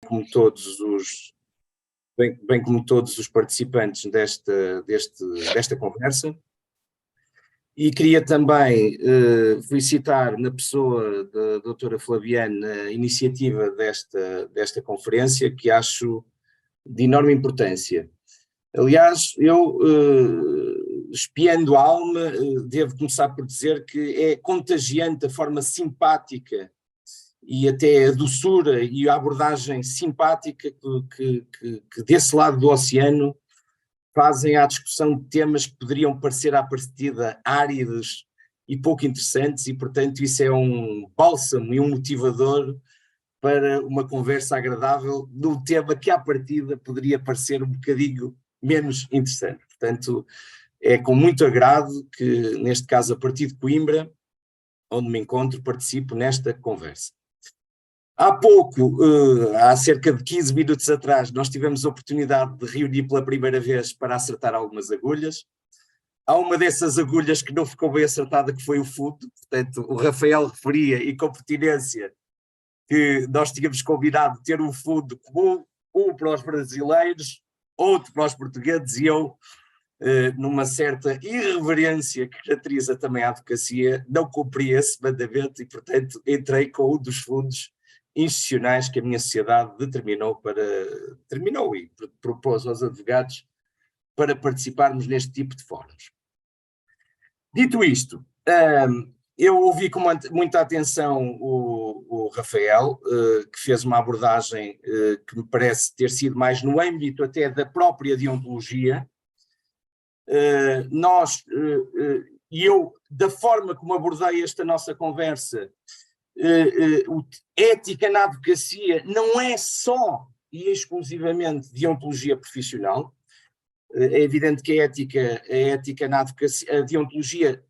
como todos os participantes desta conversa. E queria também felicitar na pessoa da doutora Flaviana a iniciativa desta conferência, que acho de enorme importância. Aliás, eu, espiando a alma, devo começar por dizer que é contagiante a forma simpática e até a doçura e a abordagem simpática que desse lado do oceano fazem à discussão de temas que poderiam parecer à partida áridos e pouco interessantes, e portanto isso é um bálsamo e um motivador para uma conversa agradável num tema que à partida poderia parecer um bocadinho menos interessante. Portanto, é com muito agrado que, neste caso, a partir de Coimbra, onde me encontro, participo nesta conversa. Há pouco, há cerca de 15 minutos atrás, nós tivemos a oportunidade de reunir pela primeira vez para acertar algumas agulhas. Há uma dessas agulhas que não ficou bem acertada, que foi o fundo. Portanto, o Rafael referia, e com pertinência, que nós tínhamos combinado ter um fundo comum, um para os brasileiros, outro para os portugueses, e eu, numa certa irreverência que caracteriza também a advocacia, não cumpri esse mandamento e, portanto, entrei com um dos fundos institucionais que a minha sociedade determinou e propôs aos advogados para participarmos neste tipo de fóruns. Dito isto, eu ouvi com muita atenção o Rafael, que fez uma abordagem que me parece ter sido mais no âmbito até da própria deontologia. E eu, da forma como abordei esta nossa conversa, ética na advocacia não é só e exclusivamente deontologia profissional. É evidente que a ética na advocacia, a deontologia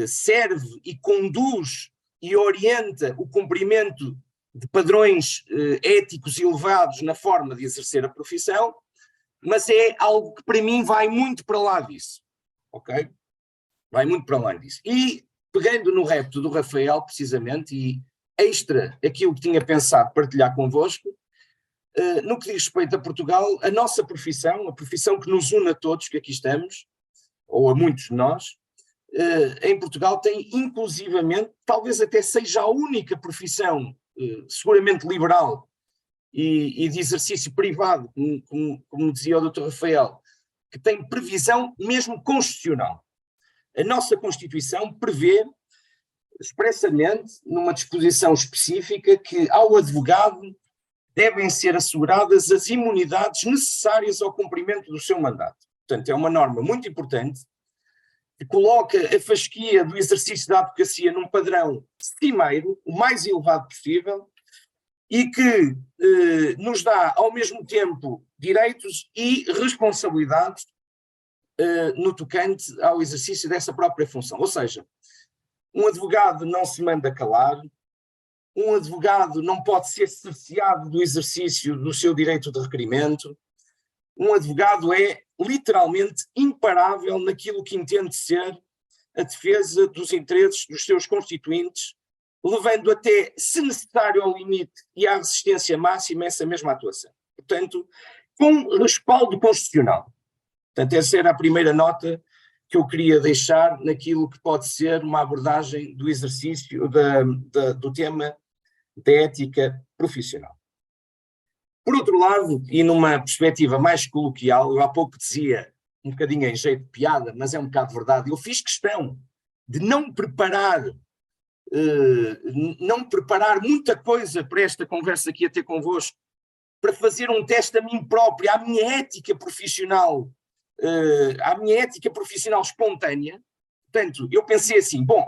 serve e conduz e orienta o cumprimento de padrões éticos elevados na forma de exercer a profissão, mas é algo que para mim vai muito para lá disso, ok? Vai muito para lá disso. E pegando no repto do Rafael, precisamente, e extra aquilo que tinha pensado partilhar convosco, no que diz respeito a Portugal, a nossa profissão, a profissão que nos une a todos que aqui estamos, ou a muitos de nós, em Portugal tem inclusivamente, talvez até seja a única profissão seguramente liberal e de exercício privado, como dizia o Dr. Rafael, que tem previsão mesmo constitucional. A nossa Constituição prevê expressamente, numa disposição específica, que ao advogado devem ser asseguradas as imunidades necessárias ao cumprimento do seu mandato. Portanto, é uma norma muito importante que coloca a fasquia do exercício da advocacia num padrão cimeiro, o mais elevado possível, e que nos dá, ao mesmo tempo, direitos e responsabilidades no tocante ao exercício dessa própria função. Ou seja, um advogado não se manda calar, um advogado não pode ser cerceado do exercício do seu direito de requerimento, um advogado é literalmente imparável naquilo que entende ser a defesa dos interesses dos seus constituintes, levando até, se necessário, ao limite e à resistência máxima essa mesma atuação. Portanto, com respaldo constitucional. Portanto, essa era a primeira nota que eu queria deixar naquilo que pode ser uma abordagem do exercício do tema da ética profissional. Por outro lado, e numa perspectiva mais coloquial, eu há pouco dizia, um bocadinho em jeito de piada, mas é um bocado verdade, eu fiz questão de não preparar muita coisa para esta conversa aqui a ter convosco, para fazer um teste a mim próprio, à minha ética profissional, espontânea. Portanto, eu pensei assim, bom,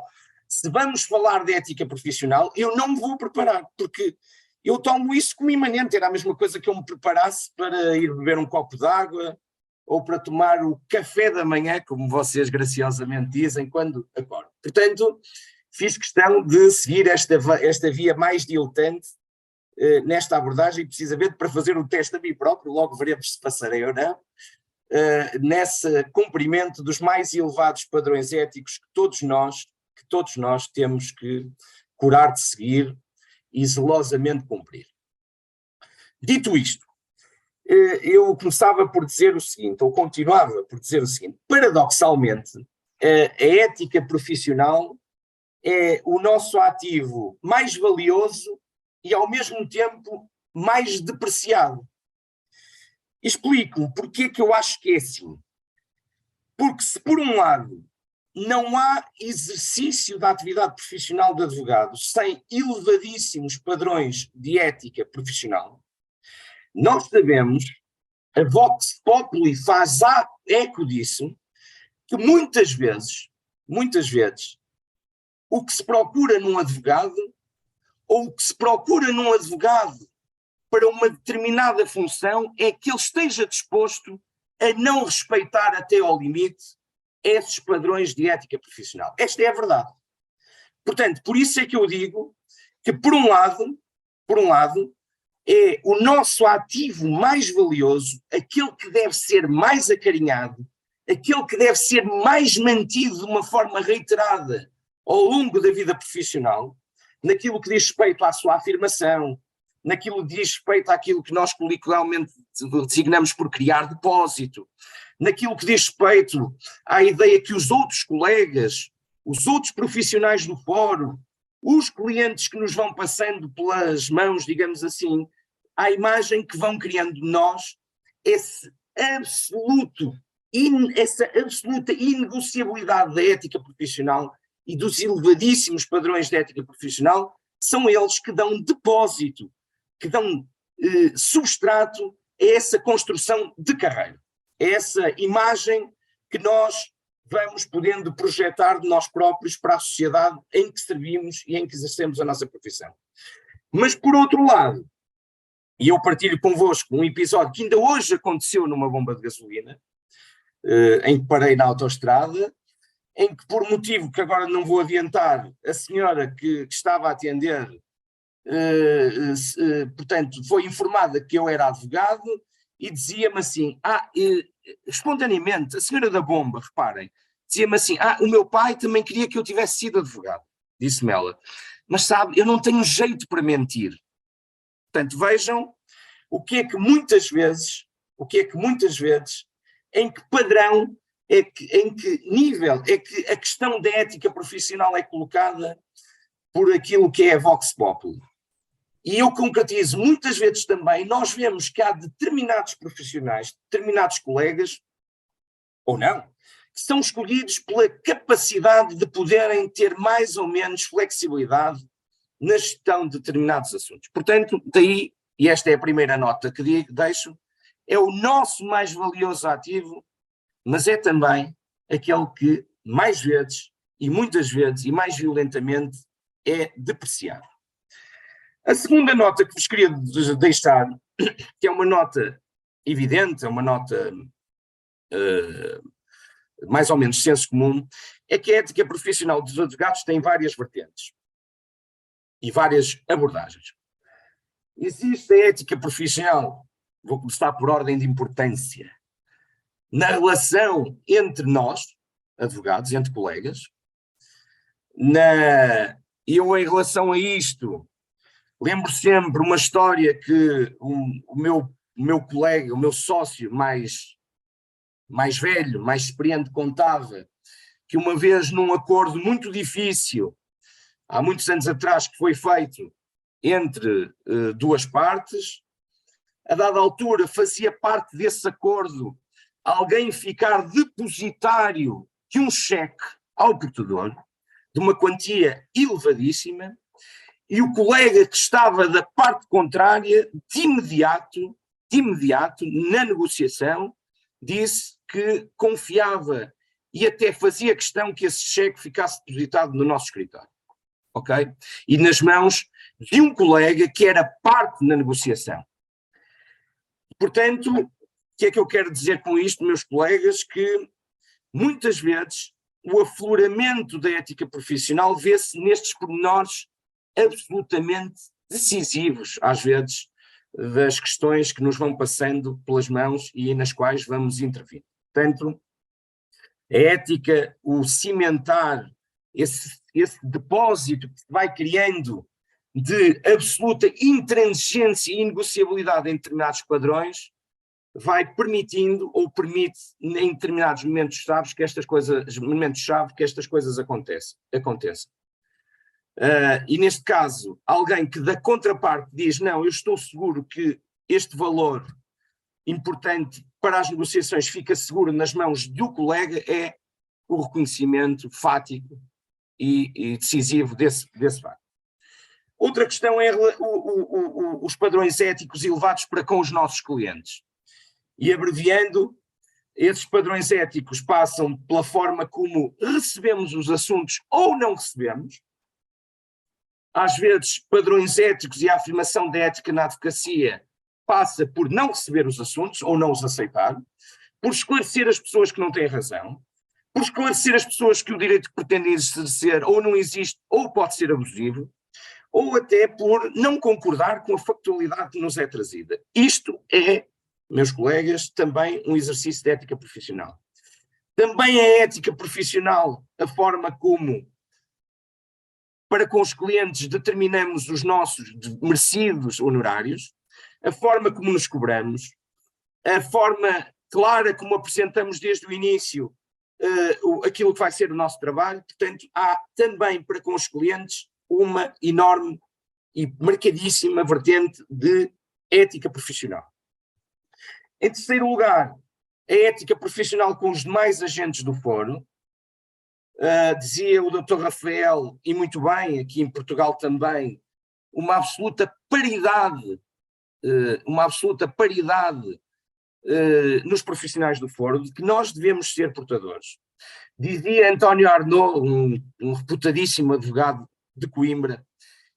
se vamos falar de ética profissional, eu não me vou preparar, porque eu tomo isso como imanente, era a mesma coisa que eu me preparasse para ir beber um copo d'água ou para tomar o café da manhã, como vocês graciosamente dizem, quando acordam. Portanto, fiz questão de seguir esta via mais diletante nesta abordagem, precisamente para fazer um teste a mim próprio, logo veremos se passarei ou não, nesse cumprimento dos mais elevados padrões éticos que todos nós temos que curar de seguir e zelosamente cumprir. Dito isto, eu começava por dizer o seguinte, ou continuava por dizer o seguinte: paradoxalmente, a ética profissional é o nosso ativo mais valioso e, ao mesmo tempo, mais depreciado. Explico porque que eu acho que é assim. Porque se, por um lado, não há exercício da atividade profissional de advogado sem elevadíssimos padrões de ética profissional, nós sabemos, a Vox Populi faz eco disso, que muitas vezes, o que se procura num advogado, ou o que se procura num advogado para uma determinada função, é que ele esteja disposto a não respeitar até ao limite esses padrões de ética profissional. Esta é a verdade. Portanto, por isso é que eu digo que, por um lado, é o nosso ativo mais valioso, aquele que deve ser mais acarinhado, aquele que deve ser mais mantido de uma forma reiterada ao longo da vida profissional, naquilo que diz respeito à sua afirmação, naquilo que diz respeito àquilo que nós coloquialmente designamos por criar depósito, naquilo que diz respeito à ideia que os outros colegas, os outros profissionais do fórum, os clientes que nos vão passando pelas mãos, digamos assim, à imagem que vão criando de nós, essa absoluta inegociabilidade da ética profissional e dos elevadíssimos padrões de ética profissional, são eles que dão depósito, que dão substrato a essa construção de carreira, a essa imagem que nós vamos podendo projetar de nós próprios para a sociedade em que servimos e em que exercemos a nossa profissão. Mas, por outro lado, e eu partilho convosco um episódio que ainda hoje aconteceu numa bomba de gasolina, em que parei na autoestrada, em que, por motivo que agora não vou adiantar, a senhora que estava a atender, portanto, foi informada que eu era advogado e dizia-me assim, espontaneamente, a senhora da bomba, reparem, dizia-me assim, o meu pai também queria que eu tivesse sido advogado, disse-me ela, mas sabe, eu não tenho jeito para mentir. Portanto, vejam o que é que muitas vezes, em que padrão, em que nível é que a questão da ética profissional é colocada por aquilo que é a Vox Populi. E eu concretizo, muitas vezes também, nós vemos que há determinados profissionais, determinados colegas, ou não, que são escolhidos pela capacidade de poderem ter mais ou menos flexibilidade na gestão de determinados assuntos. Portanto, daí, e esta é a primeira nota que deixo, é o nosso mais valioso ativo, mas é também aquele que mais vezes, e muitas vezes, e mais violentamente, é depreciado. A segunda nota que vos queria deixar, que é uma nota evidente, é uma nota mais ou menos senso comum, é que a ética profissional dos advogados tem várias vertentes e várias abordagens. Existe a ética profissional, vou começar por ordem de importância, na relação entre nós, advogados, entre colegas. Eu, em relação a isto, lembro sempre uma história que o meu colega, o meu sócio mais velho, mais experiente, contava, que uma vez num acordo muito difícil, há muitos anos atrás, que foi feito entre duas partes, a dada altura fazia parte desse acordo alguém ficar depositário de um cheque ao portador, de uma quantia elevadíssima, e o colega que estava da parte contrária, de imediato, na negociação, disse que confiava e até fazia questão que esse cheque ficasse depositado no nosso escritório. Ok? E nas mãos de um colega que era parte na negociação. Portanto, o que é que eu quero dizer com isto, meus colegas? Que muitas vezes o afloramento da ética profissional vê-se nestes pormenores absolutamente decisivos, às vezes, das questões que nos vão passando pelas mãos e nas quais vamos intervir. Portanto, a ética, o cimentar esse depósito que se vai criando de absoluta intransigência e negociabilidade em determinados padrões, vai permitindo ou permite em determinados momentos-chave que estas coisas aconteçam. E neste caso, alguém que da contraparte diz, não, eu estou seguro que este valor importante para as negociações fica seguro nas mãos do colega, é o reconhecimento fático e decisivo desse facto. Outra questão é os padrões éticos elevados para com os nossos clientes. E abreviando, esses padrões éticos passam pela forma como recebemos os assuntos ou não recebemos. Às vezes, padrões éticos e a afirmação da ética na advocacia passa por não receber os assuntos ou não os aceitar, por esclarecer as pessoas que não têm razão, por esclarecer as pessoas que o direito que pretendem exercer ou não existe ou pode ser abusivo, ou até por não concordar com a factualidade que nos é trazida. Isto é, meus colegas, também um exercício de ética profissional. Também é ética profissional a forma como, para com os clientes, determinamos os nossos merecidos honorários, a forma como nos cobramos, a forma clara como apresentamos desde o início aquilo que vai ser o nosso trabalho. Portanto, há também para com os clientes uma enorme e marcadíssima vertente de ética profissional. Em terceiro lugar, a ética profissional com os demais agentes do fórum. Dizia o Dr. Rafael, e muito bem, aqui em Portugal também, uma absoluta paridade nos profissionais do fórum, de que nós devemos ser portadores. Dizia António Arnaud, um reputadíssimo advogado de Coimbra,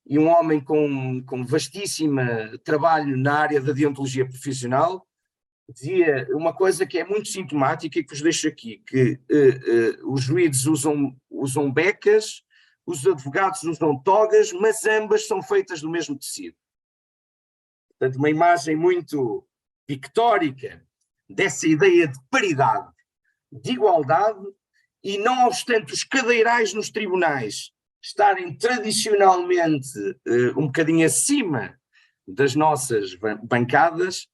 e um homem com vastíssimo trabalho na área da deontologia profissional, dizia uma coisa que é muito sintomática e que vos deixo aqui, que os juízes usam becas, os advogados usam togas, mas ambas são feitas do mesmo tecido. Portanto, uma imagem muito pictórica dessa ideia de paridade, de igualdade, e não obstante os cadeirais nos tribunais estarem tradicionalmente um bocadinho acima das nossas bancadas,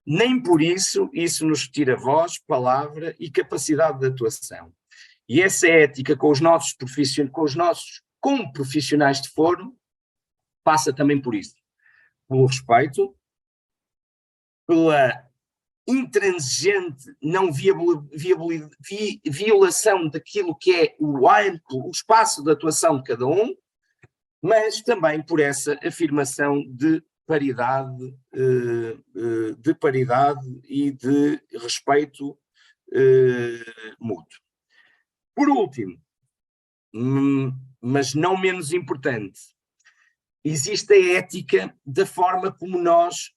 nem por isso nos tira voz, palavra e capacidade de atuação. E essa ética com os nossos como profissionais de fórum passa também por isso. Pelo respeito, pela intransigente não violação daquilo que é o espaço de atuação de cada um, mas também por essa afirmação de paridade e de respeito mútuo. Por último, mas não menos importante, existe a ética da forma como nós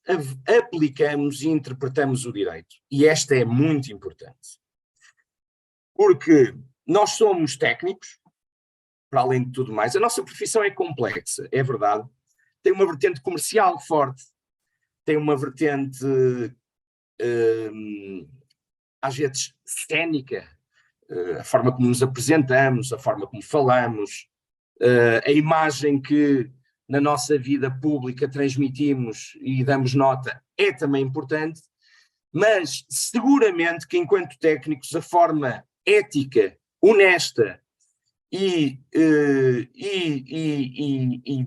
aplicamos e interpretamos o direito. E esta é muito importante. Porque nós somos técnicos, para além de tudo mais. A nossa profissão é complexa, é verdade. Tem uma vertente comercial forte, tem uma vertente, às vezes, cénica, a forma como nos apresentamos, a forma como falamos, a imagem que na nossa vida pública transmitimos e damos nota é também importante, mas seguramente que enquanto técnicos a forma ética, honesta e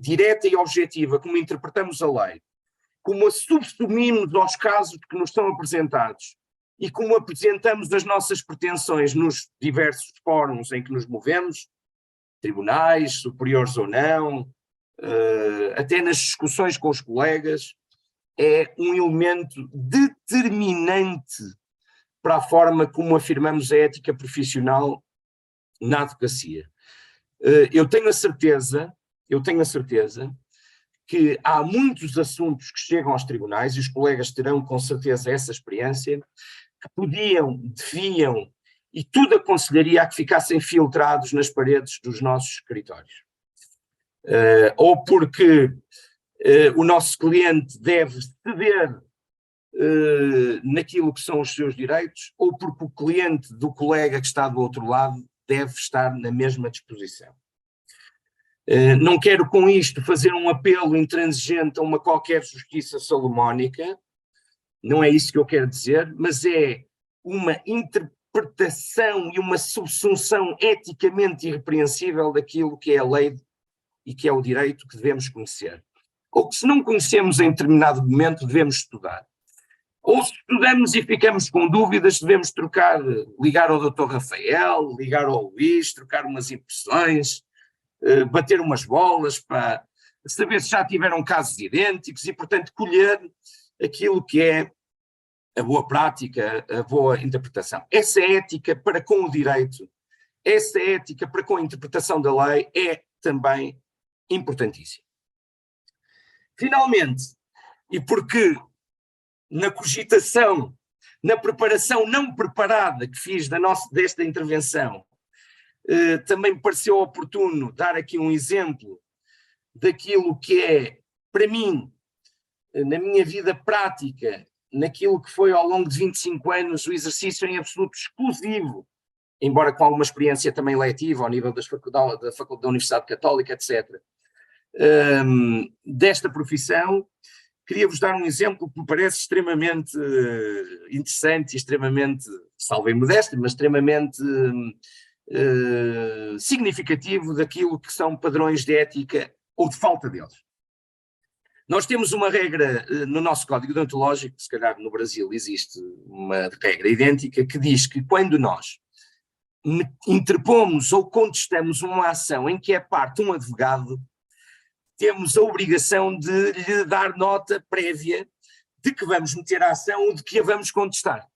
direta e objetiva como interpretamos a lei, como a subsumimos aos casos que nos são apresentados e como apresentamos as nossas pretensões nos diversos fóruns em que nos movemos, tribunais, superiores ou não, até nas discussões com os colegas, é um elemento determinante para a forma como afirmamos a ética profissional na advocacia. Eu tenho a certeza que há muitos assuntos que chegam aos tribunais, e os colegas terão com certeza essa experiência, que podiam, deviam, e tudo aconselharia a que ficassem filtrados nas paredes dos nossos escritórios. Ou porque o nosso cliente deve ceder naquilo que são os seus direitos, ou porque o cliente do colega que está do outro lado deve estar na mesma disposição. Não quero com isto fazer um apelo intransigente a uma qualquer justiça salomónica, não é isso que eu quero dizer, mas é uma interpretação e uma subsunção eticamente irrepreensível daquilo que é a lei e que é o direito que devemos conhecer. Ou que se não conhecemos em determinado momento devemos estudar. Ou se estudamos e ficamos com dúvidas, devemos trocar, ligar ao Dr. Rafael, ligar ao Luís, trocar umas impressões, bater umas bolas para saber se já tiveram casos idênticos e, portanto, colher aquilo que é a boa prática, a boa interpretação. Essa ética para com o direito, essa ética para com a interpretação da lei é também importantíssima. Finalmente, e porque na cogitação, na preparação não preparada que fiz desta intervenção, também me pareceu oportuno dar aqui um exemplo daquilo que é, para mim, na minha vida prática, naquilo que foi ao longo de 25 anos o exercício em absoluto exclusivo, embora com alguma experiência também letiva ao nível da Faculdade da Universidade Católica, etc., desta profissão. Queria-vos dar um exemplo que me parece extremamente interessante e extremamente, salvo em modéstia, mas extremamente significativo daquilo que são padrões de ética ou de falta deles. Nós temos uma regra no nosso código deontológico, se calhar no Brasil existe uma regra idêntica, que diz que quando nós interpomos ou contestamos uma ação em que é parte um advogado, temos a obrigação de lhe dar nota prévia de que vamos meter a ação ou de que a vamos contestar.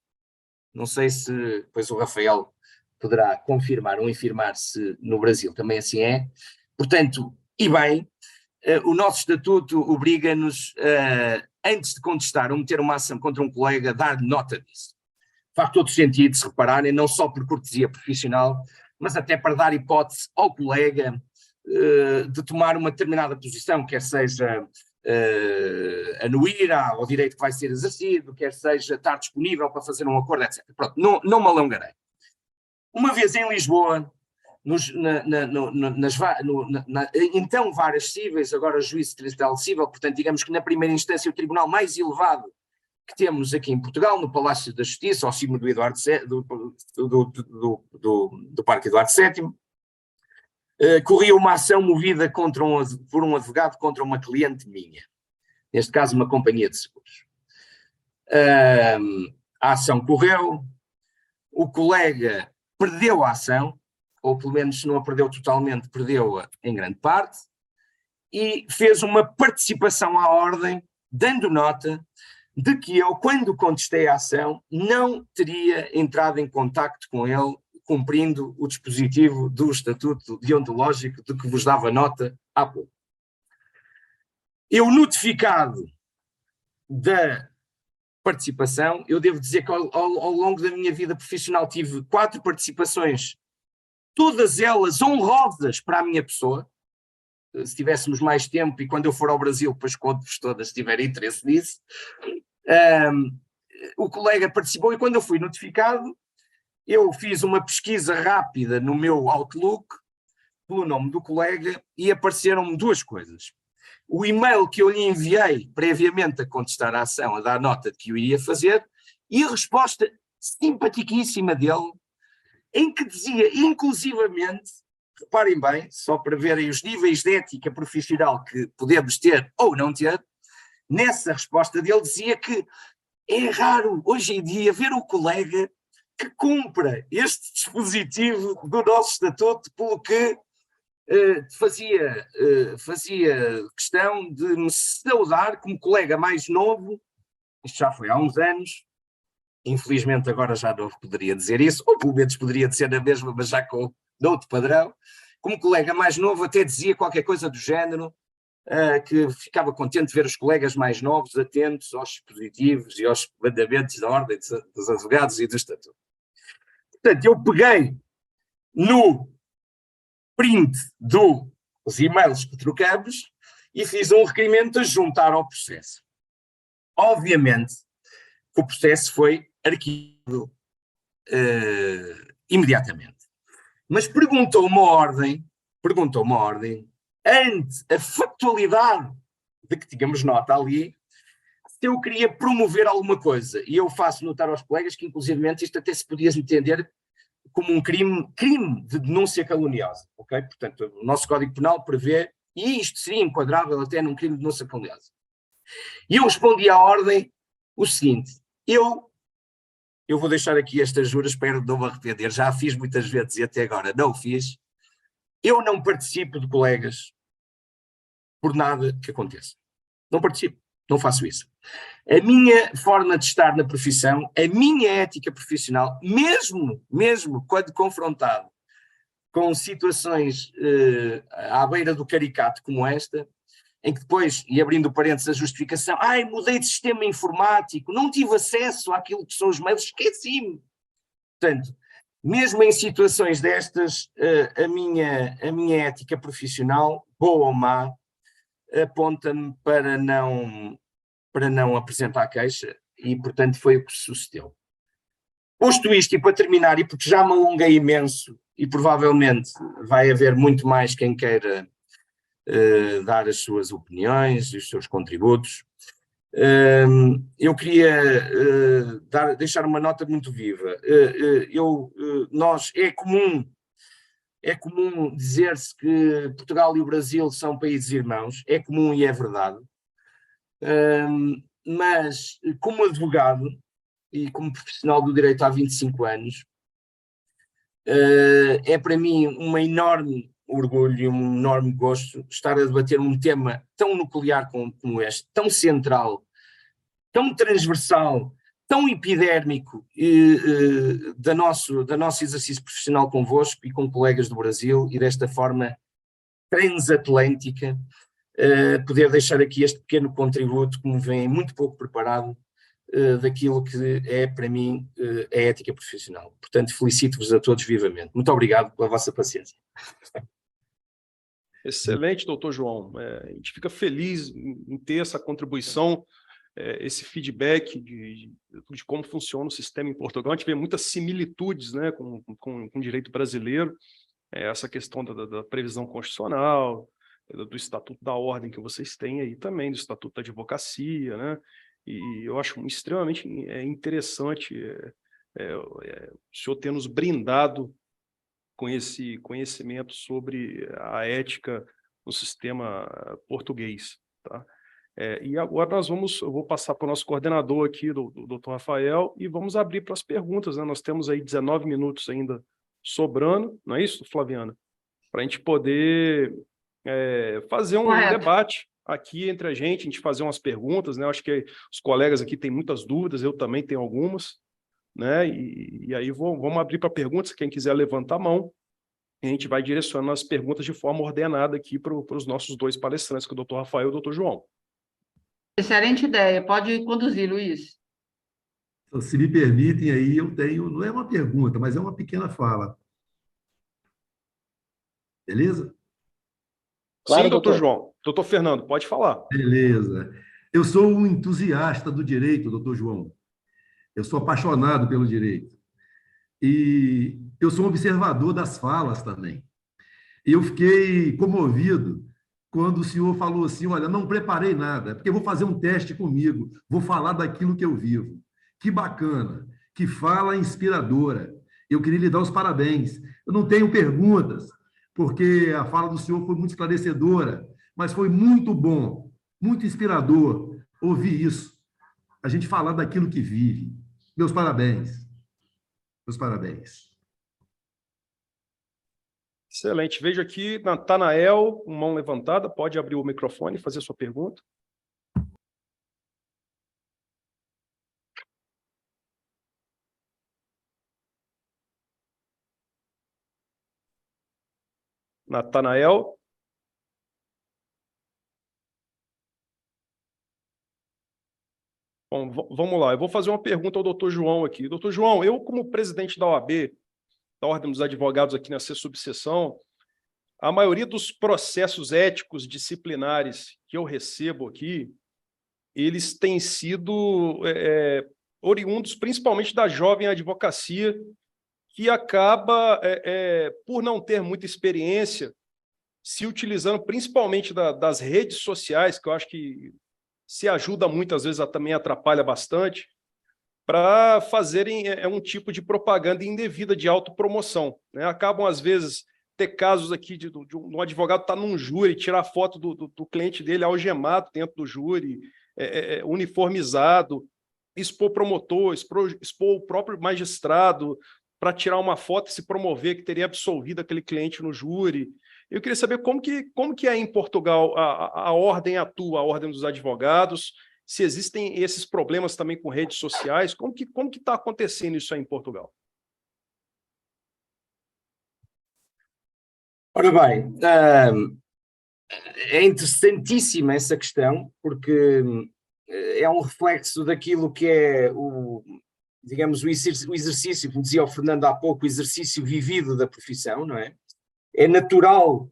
Não sei se depois o Rafael poderá confirmar ou infirmar se no Brasil também assim é. Portanto, e bem, o nosso estatuto obriga-nos, antes de contestar ou meter uma ação contra um colega, a dar nota disso. Faz todo sentido se repararem, não só por cortesia profissional, mas até para dar hipótese ao colega de tomar uma determinada posição, quer seja anuir ao direito que vai ser exercido, quer seja estar disponível para fazer um acordo, etc. Pronto, não me alongarei. Uma vez em Lisboa, então várias cíveis, agora juízo distrital cível, portanto digamos que na primeira instância o tribunal mais elevado que temos aqui em Portugal, no Palácio da Justiça, ao cimo do Eduardo do Parque Eduardo VII, corria uma ação movida por um advogado contra uma cliente minha, neste caso uma companhia de seguros. A ação correu, o colega perdeu a ação, ou pelo menos se não a perdeu totalmente, perdeu-a em grande parte, e fez uma participação à ordem, dando nota de que eu, quando contestei a ação, não teria entrado em contacto com ele, cumprindo o dispositivo do Estatuto Deontológico de que vos dava nota há pouco. Eu, notificado da participação, eu devo dizer que ao longo da minha vida profissional tive 4 participações, todas elas honrosas para a minha pessoa. Se tivéssemos mais tempo e quando eu for ao Brasil, depois conto-vos todas, se tiver interesse nisso. O colega participou e quando eu fui notificado, eu fiz uma pesquisa rápida no meu Outlook pelo nome do colega e apareceram-me 2 coisas. O e-mail que eu lhe enviei previamente a contestar a ação, a dar nota de que eu iria fazer, e a resposta simpaticíssima dele, em que dizia, inclusivamente, reparem bem, só para verem os níveis de ética profissional que podemos ter ou não ter, nessa resposta dele dizia que é raro hoje em dia ver o colega que cumpra este dispositivo do nosso estatuto, pelo que fazia questão de me saudar como colega mais novo, isto já foi há uns anos, infelizmente agora já não poderia dizer isso, ou pelo menos poderia dizer na mesma, mas já com outro padrão, como colega mais novo até dizia qualquer coisa do género, que ficava contente de ver os colegas mais novos atentos aos dispositivos e aos mandamentos da ordem dos advogados e do estatuto. Portanto, eu peguei no print dos e-mails que trocamos e fiz um requerimento a juntar ao processo. Obviamente que o processo foi arquivado imediatamente. Mas perguntou uma ordem ante a factualidade de que tínhamos nota ali, se eu queria promover alguma coisa. E eu faço notar aos colegas que, inclusivamente, isto até se podia entender como um crime de denúncia caluniosa, ok? Portanto, o nosso Código Penal prevê, e isto seria enquadrável até num crime de denúncia caluniosa. E eu respondi à ordem o seguinte: eu vou deixar aqui estas juras, espero não me arrepender, já a fiz muitas vezes e até agora não o fiz. Eu não participo de colegas por nada que aconteça. Não participo, não faço isso. A minha forma de estar na profissão, a minha ética profissional, mesmo quando confrontado com situações à beira do caricato como esta, em que depois, e abrindo parênteses a justificação, mudei de sistema informático, não tive acesso àquilo que são os mails, esqueci-me. Portanto, mesmo em situações destas, a minha ética profissional, boa ou má, aponta-me para não apresentar queixa, e portanto foi o que sucedeu. Posto isto, e para terminar, e porque já me alonguei imenso, e provavelmente vai haver muito mais quem queira dar as suas opiniões e os seus contributos, eu queria deixar uma nota muito viva. É comum dizer-se que Portugal e o Brasil são países irmãos, é comum e é verdade, mas como advogado e como profissional do direito há 25 anos, é para mim um enorme orgulho e um enorme gosto estar a debater um tema tão nuclear como este, tão central, tão transversal, tão epidérmico do nosso exercício profissional convosco e com colegas do Brasil, e desta forma transatlântica, poder deixar aqui este pequeno contributo que me vem muito pouco preparado daquilo que é para mim a ética profissional. Portanto, felicito-vos a todos vivamente. Muito obrigado pela vossa paciência. Excelente, doutor João. A gente fica feliz em ter essa contribuição, esse feedback de como funciona o sistema em Portugal. A gente vê muitas similitudes, né, com o direito brasileiro, essa questão da previsão constitucional, do Estatuto da Ordem que vocês têm aí também, do Estatuto da Advocacia, né? E eu acho extremamente interessante o senhor ter nos brindado com esse conhecimento sobre a ética no sistema português, tá? E agora eu vou passar para o nosso coordenador aqui, do Dr. Rafael, e vamos abrir para as perguntas, né? Nós temos aí 19 minutos ainda sobrando, não é isso, Flaviana? Para a gente poder fazer um debate aqui entre a gente fazer umas perguntas, né? Eu acho que os colegas aqui têm muitas dúvidas, eu também tenho algumas, né? E aí vamos abrir para perguntas, quem quiser levantar a mão, a gente vai direcionando as perguntas de forma ordenada aqui para os nossos dois palestrantes, que é o Dr. Rafael e o Dr. João. Excelente ideia, pode conduzir, Luiz. Se me permitem aí, eu tenho, não é uma pergunta, mas é uma pequena fala. Beleza? Claro, sim, doutor João. Doutor Fernando, pode falar. Beleza. Eu sou um entusiasta do direito, doutor João. Eu sou apaixonado pelo direito. E eu sou um observador das falas também. E eu fiquei comovido quando o senhor falou assim, olha, não preparei nada, porque eu vou fazer um teste comigo, vou falar daquilo que eu vivo. Que bacana, que fala inspiradora. Eu queria lhe dar os parabéns. Eu não tenho perguntas, porque a fala do senhor foi muito esclarecedora, mas foi muito bom, muito inspirador ouvir isso. A gente falar daquilo que vive. Meus parabéns. Meus parabéns. Excelente. Vejo aqui, Natanael, com mão levantada, pode abrir o microfone e fazer sua pergunta. Natanael. Bom, vamos lá. Eu vou fazer uma pergunta ao doutor João aqui. Doutor João, eu, como presidente da OAB, da Ordem dos Advogados aqui nessa subseção, a maioria dos processos éticos disciplinares que eu recebo aqui, eles têm sido oriundos principalmente da jovem advocacia, que acaba, por não ter muita experiência, se utilizando principalmente das redes sociais, que eu acho que se ajuda muito, às vezes também atrapalha bastante, para fazerem um tipo de propaganda indevida de autopromoção, né? Acabam, às vezes, ter casos aqui de um advogado estar num júri, tirar foto do cliente dele algemado dentro do júri, uniformizado, expor promotor, expor o próprio magistrado para tirar uma foto e se promover que teria absolvido aquele cliente no júri. Eu queria saber como que é em Portugal a ordem atua, a ordem dos advogados, se existem esses problemas também com redes sociais, como que está acontecendo isso aí em Portugal? Ora bem, é interessantíssima essa questão, porque é um reflexo daquilo que é digamos, o exercício, como dizia o Fernando há pouco, o exercício vivido da profissão, não é? É natural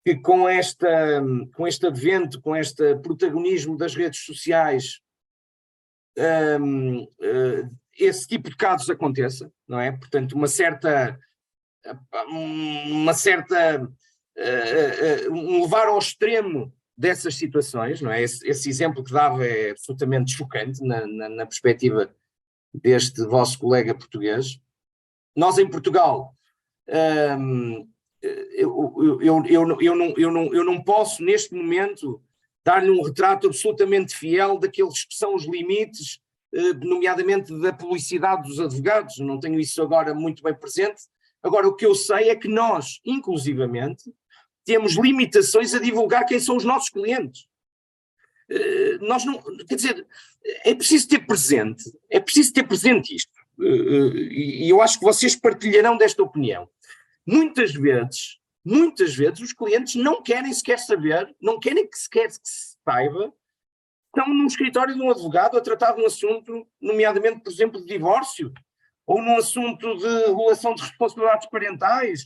que com este advento, com este protagonismo das redes sociais, esse tipo de casos aconteça, não é? Portanto, um levar ao extremo dessas situações, não é? Esse exemplo que dava é absolutamente chocante na perspectiva deste vosso colega português. Nós em Portugal, eu não posso neste momento dar-lhe um retrato absolutamente fiel daqueles que são os limites, nomeadamente da publicidade dos advogados, não tenho isso agora muito bem presente. Agora, o que eu sei é que nós, inclusivamente, temos limitações a divulgar quem são os nossos clientes. Nós não, quer dizer, é preciso ter presente isto, e eu acho que vocês partilharão desta opinião. Muitas vezes os clientes não querem sequer saber, não querem que sequer que se saiba, estão num escritório de um advogado a tratar de um assunto, nomeadamente, por exemplo, de divórcio, ou num assunto de regulação de responsabilidades parentais,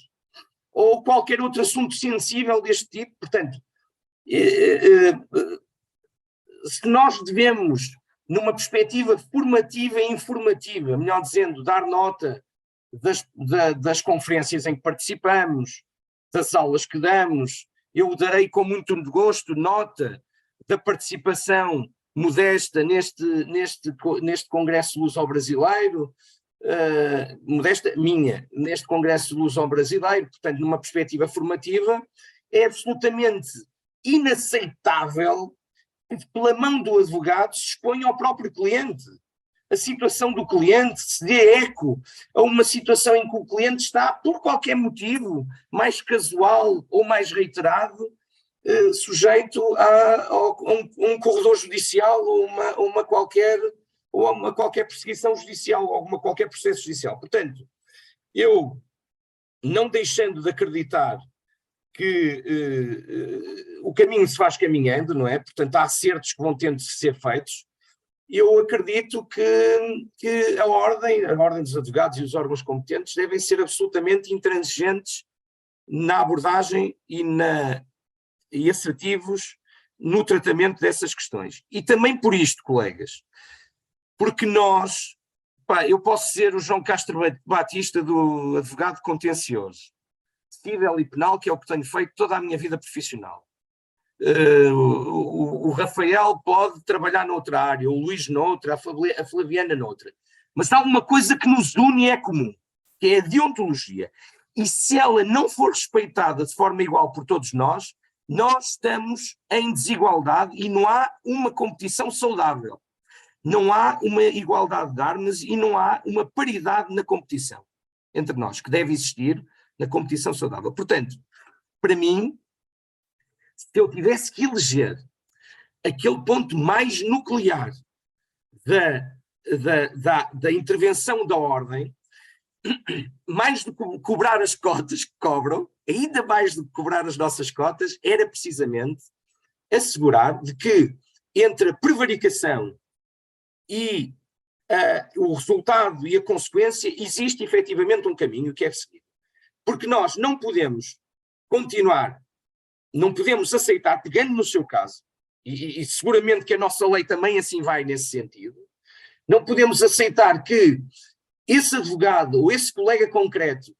ou qualquer outro assunto sensível deste tipo. Portanto, se nós devemos, numa perspectiva formativa e informativa, melhor dizendo, dar nota das conferências em que participamos, das aulas que damos, eu darei com muito gosto nota da participação modesta neste Congresso Luso-Brasileiro, modesta minha, neste Congresso Luso-Brasileiro, portanto, numa perspectiva formativa, é absolutamente inaceitável que, pela mão do advogado, se exponha ao próprio cliente. A situação do cliente se dê eco a uma situação em que o cliente está, por qualquer motivo, mais casual ou mais reiterado, sujeito a um corredor judicial ou uma qualquer perseguição judicial, ou qualquer processo judicial. Portanto, eu, não deixando de acreditar que o caminho se faz caminhando, não é? Portanto, há acertos que vão tendo de ser feitos. Eu acredito que a ordem dos advogados e os órgãos competentes devem ser absolutamente intransigentes na abordagem e assertivos no tratamento dessas questões. E também por isto, colegas, porque nós, eu posso ser o João Castro Batista do advogado contencioso, civil e penal, que é o que tenho feito toda a minha vida profissional. O Rafael pode trabalhar noutra área, o Luís noutra, a Flaviana noutra. Mas há uma coisa que nos une e é comum, que é a deontologia. E se ela não for respeitada de forma igual por todos nós estamos em desigualdade e não há uma competição saudável. Não há uma igualdade de armas e não há uma paridade na competição entre nós, que deve existir na competição saudável. Portanto, para mim, se eu tivesse que eleger aquele ponto mais nuclear da intervenção da ordem, mais do que cobrar as cotas que cobram, ainda mais do que cobrar as nossas cotas, era precisamente assegurar de que entre a prevaricação e o resultado e a consequência existe efetivamente um caminho que é seguido. Porque nós não podemos continuar, não podemos aceitar, pegando no seu caso, e seguramente que a nossa lei também assim vai nesse sentido, não podemos aceitar que esse advogado ou esse colega concreto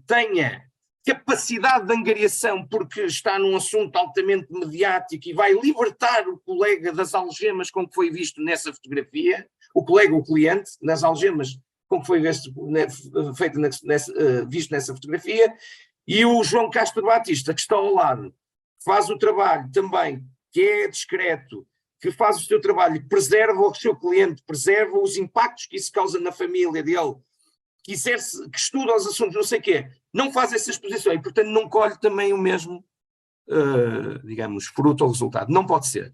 tenha capacidade de angariação, porque está num assunto altamente mediático e vai libertar o colega das algemas com que foi visto nessa fotografia, o colega, o cliente, nas algemas com que foi visto nessa fotografia, e o João Castro Batista, que está ao lado, faz o trabalho também, que é discreto, que faz o seu trabalho, preserva o seu cliente, preserva os impactos que isso causa na família dele, que estuda os assuntos, não sei o quê, não faz essa exposição e, portanto, não colhe também o mesmo, digamos, fruto ou resultado. Não pode ser.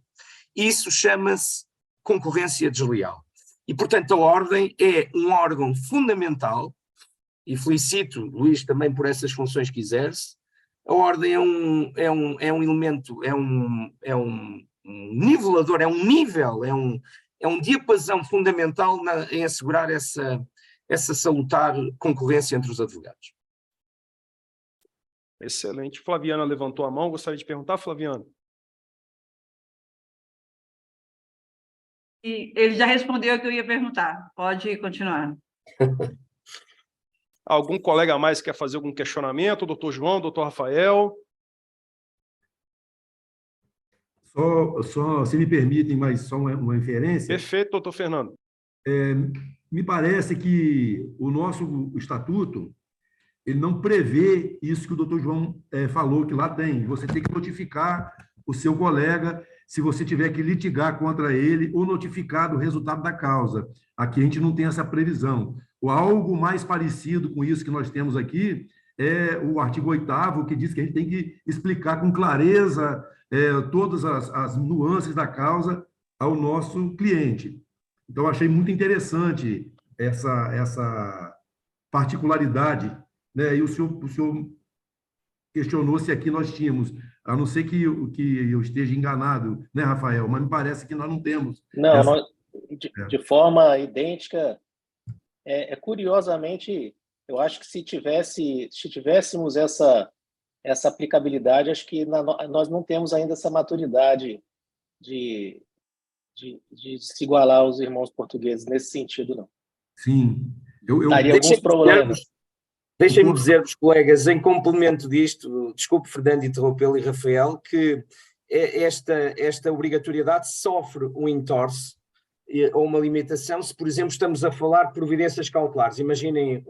Isso chama-se concorrência desleal. E, portanto, a Ordem é um órgão fundamental, e felicito Luís também por essas funções que exerce. A Ordem é um elemento, é um nivelador, é um nível, é um diapasão fundamental em assegurar essa salutar concorrência entre os advogados. Excelente. Flaviana levantou a mão. Gostaria de perguntar, Flaviana? E ele já respondeu o que eu ia perguntar. Pode continuar. Algum colega a mais quer fazer algum questionamento? Doutor João, doutor Rafael? Se me permitem, mas só uma inferência. Perfeito, doutor Fernando. Me parece que o nosso estatuto ele não prevê isso que o doutor João falou, que lá tem. Você tem que notificar o seu colega se você tiver que litigar contra ele ou notificar do resultado da causa. Aqui a gente não tem essa previsão. Ou algo mais parecido com isso que nós temos aqui é o artigo 8º, que diz que a gente tem que explicar com clareza todas as nuances da causa ao nosso cliente. Então, achei muito interessante essa particularidade, né? E o senhor questionou se aqui nós tínhamos, a não ser que eu esteja enganado, né, Rafael? Mas me parece que nós não temos. Não, de forma idêntica. Curiosamente, eu acho que se tivéssemos essa aplicabilidade, acho que nós não temos ainda essa maturidade de se igualar aos irmãos portugueses nesse sentido, não. Sim. Daria alguns problemas. Deixem-me dizer-vos, colegas, em complemento disto, desculpe, Fernando, interrompê-lo, e Rafael, que esta obrigatoriedade sofre um entorce ou uma limitação se, por exemplo, estamos a falar de providências cautelares. Imaginem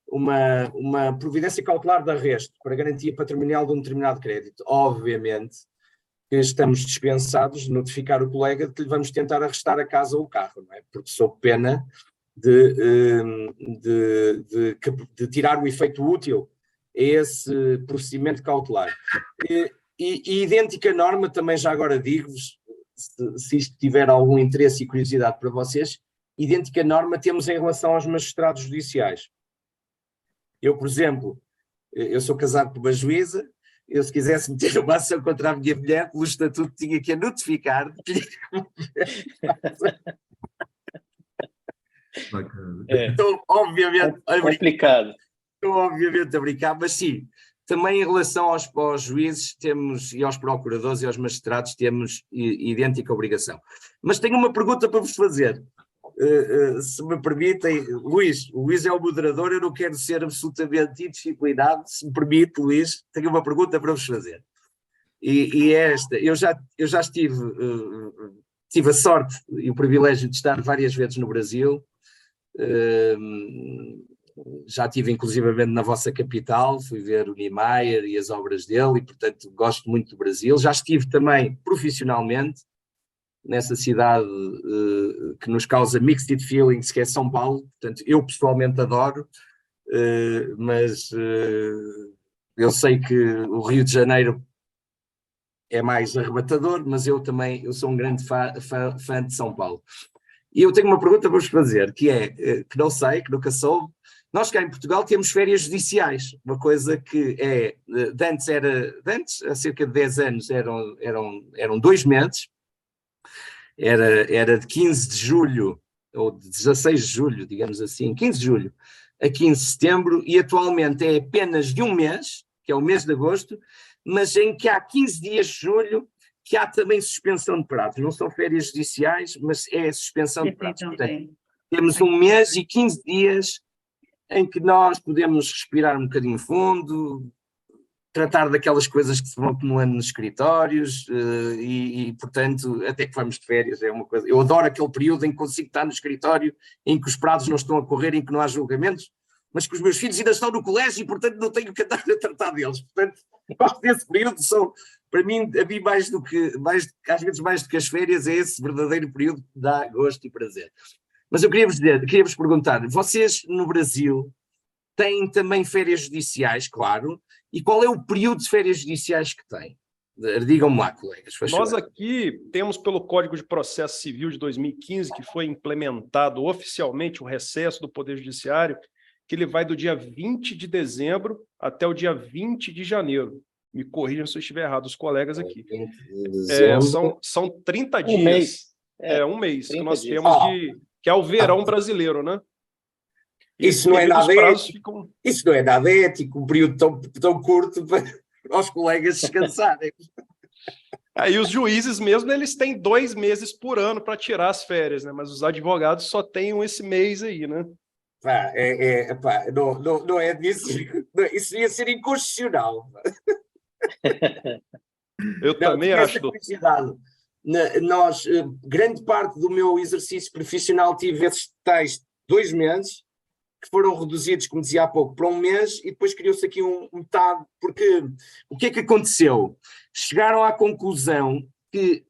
uma providência cautelar de arresto para garantia patrimonial de um determinado crédito. Obviamente que estamos dispensados de notificar o colega de que lhe vamos tentar arrestar a casa ou o carro, não é? Porque sob pena de tirar o efeito útil a esse procedimento cautelar. E idêntica norma, também já agora digo-vos, se isto tiver algum interesse e curiosidade para vocês, idêntica norma temos em relação aos magistrados judiciais. Eu, por exemplo, eu sou casado por uma juíza, eu se quisesse meter uma ação contra a minha mulher, pelo estatuto tinha que a notificar. Então, obviamente, complicado. Estou obviamente a brincar, mas sim, também em relação aos juízes temos, e aos procuradores e aos magistrados temos idêntica obrigação. Mas tenho uma pergunta para vos fazer, se me permitem. Luís, o Luís é o moderador, eu não quero ser absolutamente indisciplinado, se me permite, Luís, tenho uma pergunta para vos fazer. E é esta: eu já tive a sorte e o privilégio de estar várias vezes no Brasil. Já estive inclusivamente na vossa capital, fui ver o Niemeyer e as obras dele, e portanto gosto muito do Brasil. Já estive também profissionalmente nessa cidade que nos causa mixed feelings, que é São Paulo. Portanto, eu pessoalmente adoro, mas eu sei que o Rio de Janeiro é mais arrebatador, mas eu sou um grande fã de São Paulo. E eu tenho uma pergunta para vos fazer, que é, que não sei, que nunca soube. Nós cá em Portugal temos férias judiciais, uma coisa que antes, há cerca de 10 anos, eram 2 meses, era de 15 de julho, ou de 16 de julho, digamos assim, 15 de julho a 15 de setembro, e atualmente é apenas de um mês, que é o mês de agosto, mas em que há 15 dias de julho que há também suspensão de prazos. Não são férias judiciais, mas é suspensão de prazos. Portanto, temos um mês e 15 dias em que nós podemos respirar um bocadinho fundo, tratar daquelas coisas que se vão acumulando nos escritórios portanto, até que vamos de férias, é uma coisa. Eu adoro aquele período em que consigo estar no escritório, em que os prazos não estão a correr, em que não há julgamentos, mas que os meus filhos ainda estão no colégio e, portanto, não tenho que andar a tratar deles. Portanto, gosto desse período, para mim, às vezes mais do que as férias, é esse verdadeiro período que dá gosto e prazer. Mas eu queria-vos perguntar, vocês no Brasil têm também férias judiciais, claro, e qual é o período de férias judiciais que têm? Digam-me lá, colegas. Nós aqui temos, pelo Código de Processo Civil de 2015, que foi implementado oficialmente o recesso do Poder Judiciário, que ele vai do dia 20 de dezembro até o dia 20 de janeiro. Me corrijam se eu estiver errado, os colegas aqui. São 30 dias. Um mês. Um mês que nós dias. temos que é o verão brasileiro, né? Isso não é nada ético. Isso não é nada ético, um período tão curto para os colegas descansarem. Aí os juízes mesmo, eles têm 2 meses por ano para tirar as férias, né? Mas os advogados só têm esse mês aí, né? Não é disso. Isso ia ser inconstitucional. Eu também acho. Grande parte do meu exercício profissional tive esses tais 2 meses, que foram reduzidos, como dizia há pouco, para 1 mês, e depois criou-se aqui metade, porque o que é que aconteceu? Chegaram à conclusão que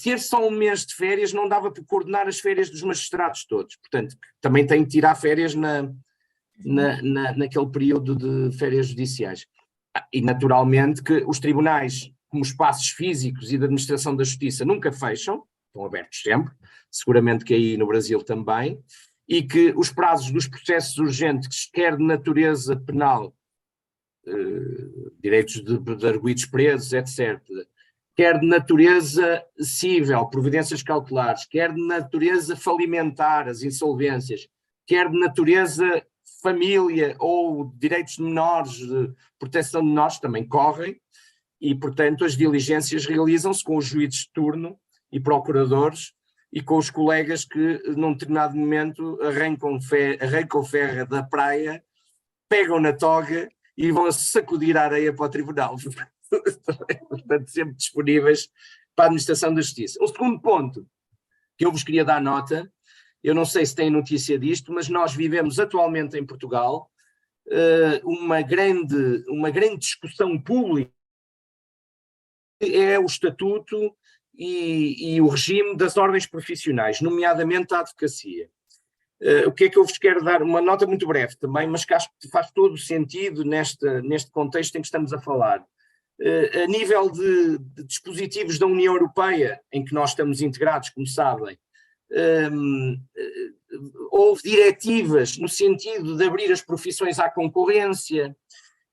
ter só 1 mês de férias não dava para coordenar as férias dos magistrados todos, portanto, também têm que tirar férias naquele período de férias judiciais. E naturalmente que os tribunais, como espaços físicos e da administração da justiça, nunca fecham, estão abertos sempre, seguramente que aí no Brasil também, e que os prazos dos processos urgentes, quer de natureza penal, direitos de arguidos presos, etc., quer de natureza cível, providências cautelares, quer de natureza falimentar, as insolvências, quer de natureza família ou direitos de menores, de proteção de menores, também correm, e, portanto, as diligências realizam-se com os juízes de turno e procuradores e com os colegas que, num determinado momento, arrancam ferro da praia, pegam na toga e vão sacudir a areia para o tribunal. Portanto, sempre disponíveis para a administração da justiça. O segundo ponto que eu vos queria dar nota, eu não sei se têm notícia disto, mas nós vivemos atualmente em Portugal uma grande discussão pública, é o estatuto e o regime das ordens profissionais, nomeadamente a advocacia. O que é que eu vos quero dar? Uma nota muito breve também, mas que acho que faz todo o sentido neste contexto em que estamos a falar. A nível de dispositivos da União Europeia, em que nós estamos integrados, como sabem, houve diretivas no sentido de abrir as profissões à concorrência,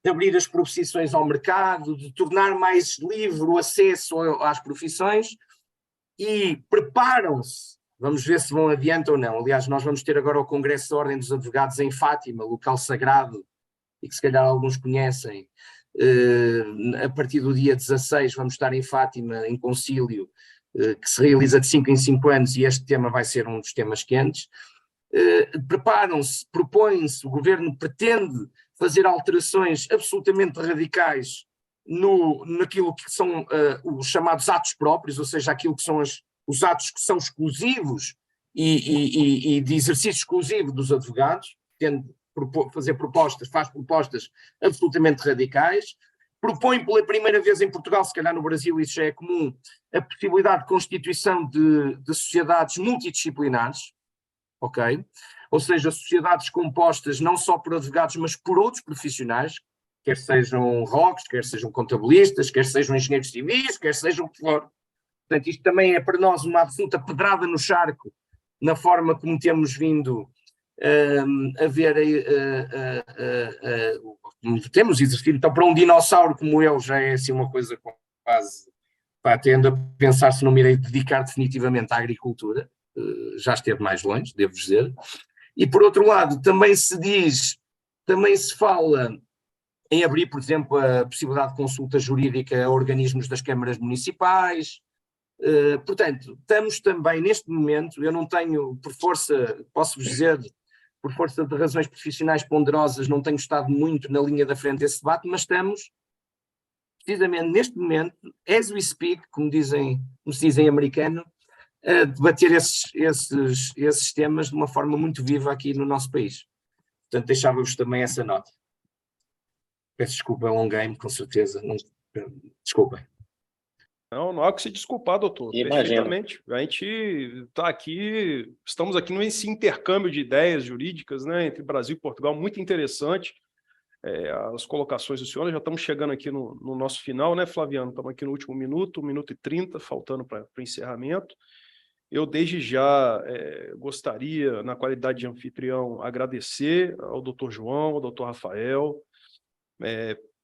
de abrir as profissões ao mercado, de tornar mais livre o acesso às profissões, e preparam-se, vamos ver se vão adiante ou não. Aliás, nós vamos ter agora o Congresso da Ordem dos Advogados em Fátima, local sagrado, e que se calhar alguns conhecem. A partir do dia 16 vamos estar em Fátima, em concílio, que se realiza de 5 em 5 anos, e este tema vai ser um dos temas quentes. Preparam-se, propõem-se, o governo pretende fazer alterações absolutamente radicais naquilo que são os chamados atos próprios, ou seja, aquilo que são os atos que são exclusivos e de exercício exclusivo dos advogados, faz propostas absolutamente radicais, propõe pela primeira vez em Portugal, se calhar no Brasil isso já é comum, a possibilidade de constituição de sociedades multidisciplinares, ok? Ou seja, sociedades compostas não só por advogados, mas por outros profissionais, quer sejam ROCs, quer sejam contabilistas, quer sejam engenheiros civis, quer sejam o que for. Portanto, isto também é para nós uma absoluta pedrada no charco, na forma como temos vindo a ver, temos exercido. Então, para um dinossauro como eu, já é assim uma coisa quase, tendo a pensar se não me irei dedicar definitivamente à agricultura, já esteve mais longe, devo dizer. E por outro lado, também se fala em abrir, por exemplo, a possibilidade de consulta jurídica a organismos das câmaras municipais. Portanto, estamos também neste momento, eu não tenho, por força, posso-vos dizer, por força de razões profissionais ponderosas, não tenho estado muito na linha da frente desse debate, mas estamos, precisamente neste momento, as we speak, como se diz em americano, a debater esses temas de uma forma muito viva aqui no nosso país. Portanto, deixava-vos também essa nota. Peço desculpa, alonguei-me, com certeza. Não, desculpem. Não há que se desculpar, doutor. Imagino. Perfeitamente. A gente está aqui, estamos aqui nesse intercâmbio de ideias jurídicas, né, entre Brasil e Portugal, muito interessante. As colocações do senhor, já estamos chegando aqui no nosso final, né, Flaviano? Estamos aqui no último minuto, 1 minuto e 30, faltando para o encerramento. Eu, desde já, gostaria, na qualidade de anfitrião, agradecer ao doutor João, ao doutor Rafael,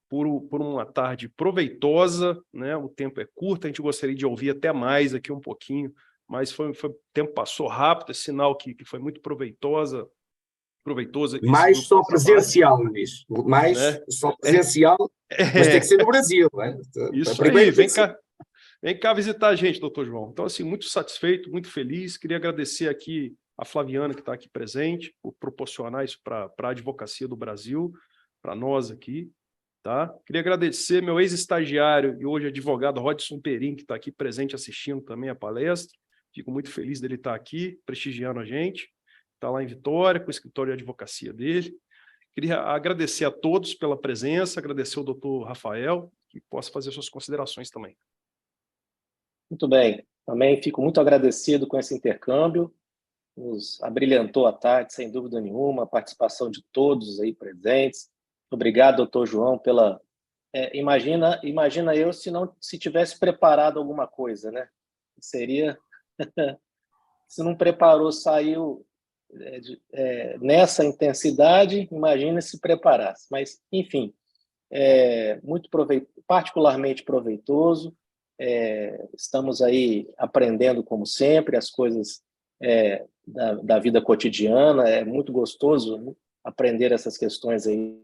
por uma tarde proveitosa, né? O tempo é curto, a gente gostaria de ouvir até mais aqui um pouquinho, mas o tempo passou rápido, é sinal que foi muito proveitoso. Mais só presencial, Luís. Mais só presencial, mas tem que ser no Brasil. Isso aí, vem cá visitar a gente, doutor João. Então, assim, muito satisfeito, muito feliz. Queria agradecer aqui a Flaviana, que está aqui presente, por proporcionar isso para a advocacia do Brasil, para nós aqui. Tá? Queria agradecer meu ex-estagiário e hoje advogado Rodson Perim, que está aqui presente assistindo também a palestra. Fico muito feliz dele estar aqui, prestigiando a gente. Está lá em Vitória, com o escritório de advocacia dele. Queria agradecer a todos pela presença, agradecer ao doutor Rafael, que possa fazer suas considerações também. Muito bem. Também fico muito agradecido com esse intercâmbio. Nos abrilhantou a tarde, sem dúvida nenhuma, a participação de todos aí presentes. Obrigado, doutor João, pela... imagina eu se tivesse preparado alguma coisa, né? Seria... se não preparou, saiu nessa intensidade, imagina se preparasse. Mas, enfim, particularmente proveitoso. Estamos aí aprendendo, como sempre, as coisas da vida cotidiana. É muito gostoso aprender essas questões aí